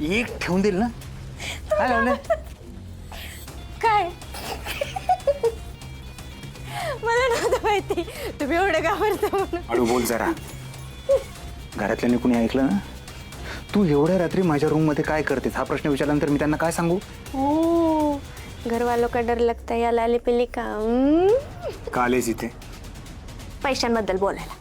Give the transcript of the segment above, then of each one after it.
एक ठेवून देईल ना. काय लावलंय? काय मला नव्हतं माहिती तुम्ही एवढं घाबरता म्हणून. हळू बोल जरा. घरातल्यानी कुणी ऐकलं ना, तू एवढ्या रात्री माझ्या रूम मध्ये काय करतेस हा प्रश्न विचारल्यानंतर मी त्यांना काय सांगू? ओ घरवालों का डर लगता है या लाली पिली का का आलेस इथे? पैशांबद्दल बोलायला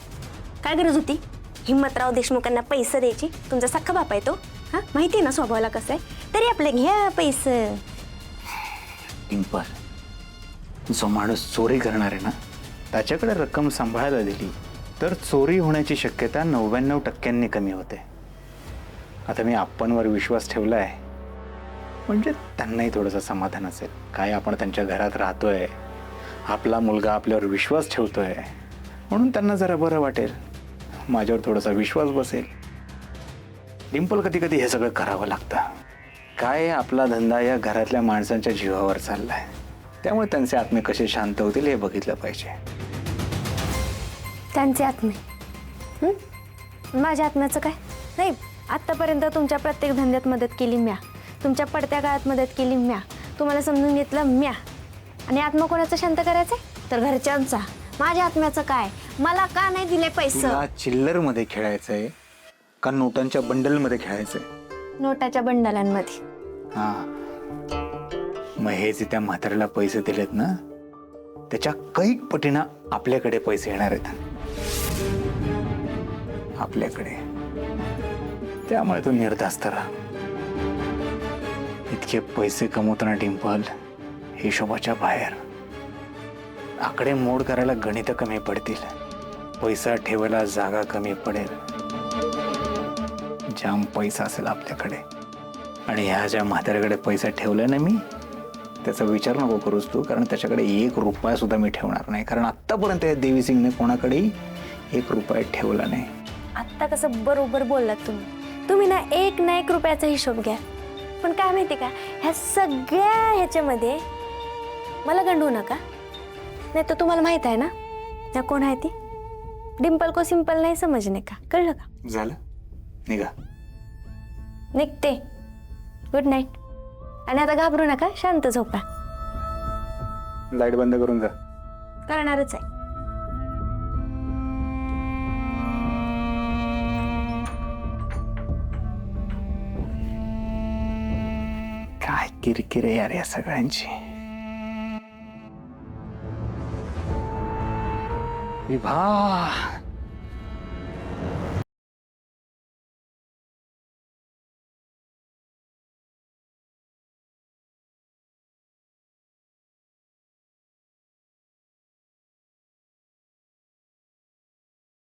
काय गरज होती? हिम्मतराव देशमुखांना पैसे द्यायची? तुमचा सख्खा बाप आहे तो. हा माहिती आहे ना स्वभावाला कसं आहे. तरी आपले घ्या पैसे. डिंपल, जो माणूस चोरी करणार आहे ना त्याच्याकडे रक्कम सांभाळायला दिली तर चोरी होण्याची शक्यता 99% कमी होते. आता मी आपणवर विश्वास ठेवला आहे म्हणजे त्यांनाही थोडंसं समाधान असेल. काय आपण त्यांच्या घरात राहतोय, आपला मुलगा आपल्यावर विश्वास ठेवतोय म्हणून त्यांना जरा बरं वाटेल, माझ्यावर थोडासा विश्वास बसेल. डिंपल, कधी कधी हे सगळं करावं लागतं. काय आपला धंदा या घरातल्या माणसांच्या जीवावर चाललाय, त्यामुळे त्यांचे आत्मे कसे शांत होतील हे बघितलं पाहिजे. त्यांचे आत्मे माझ्या आत्म्याचं काय नाही. आत्तापर्यंत तुमच्या प्रत्येक धंद्यात मदत केली म्या, तुमच्या पडत्या काळात मदत केली म्या, तुम्हाला समजून घेतलं म्या. आणि आत्मा कोणाचं शांत करायचंय? तर घरच्यांचा. माझ्या आत्म्याचं काय? मला का नाही दिले पैसे? तुला चिल्लर मध्ये खेळायचंय का नोटांच्या बंडल मध्ये खेळायचंय? नोटाच्या बंडलांमध्ये. हा, मग हे जे त्या म्हाताऱ्याला पैसे दिलेत ना त्याच्या कैक पटीनं आपल्याकडे पैसे येणार आहेत आपल्याकडे. त्यामुळे तू निर्धास्त राहा. इतके पैसे कमवताना डिंपल हिशोबाच्या बाहेर. आकडे मोड करायला गणित कमी पडतील, पैसा ठेवायला जागा कमी पडेल. जाम पैसा असेल आपल्याकडे आणि ह्या ज्या म्हाताऱ्याकडे पैसा ठेवलाय ना मी त्याचा विचार नको करूस तू, कारण त्याच्याकडे 1 रुपया सुद्धा मी ठेवणार नाही. कारण आत्तापर्यंत या देवी सिंगने कोणाकडेही 1 रुपया ठेवला नाही. आत्ता कसं बरोबर बोललात तुम्ही. तुम्ही ना 1 ना 1 रुपयाचा हिशोब घ्या. पण काय माहिती का, ह्या सगळ्या ह्याच्यामध्ये मला गंडवू नका. नाही तर तुम्हाला माहित आहे ना या कोण आहे ती. डिंपल को सिंपल नाही समजणे का, कळलं का? झालं, निघा. निघते. Good night. आणि आता घाबरू नका, शांत झोपा. लाईट बंद करून जा. करणारच आहे. काय किरकिर आहे यार या सगळ्यांची. विभा,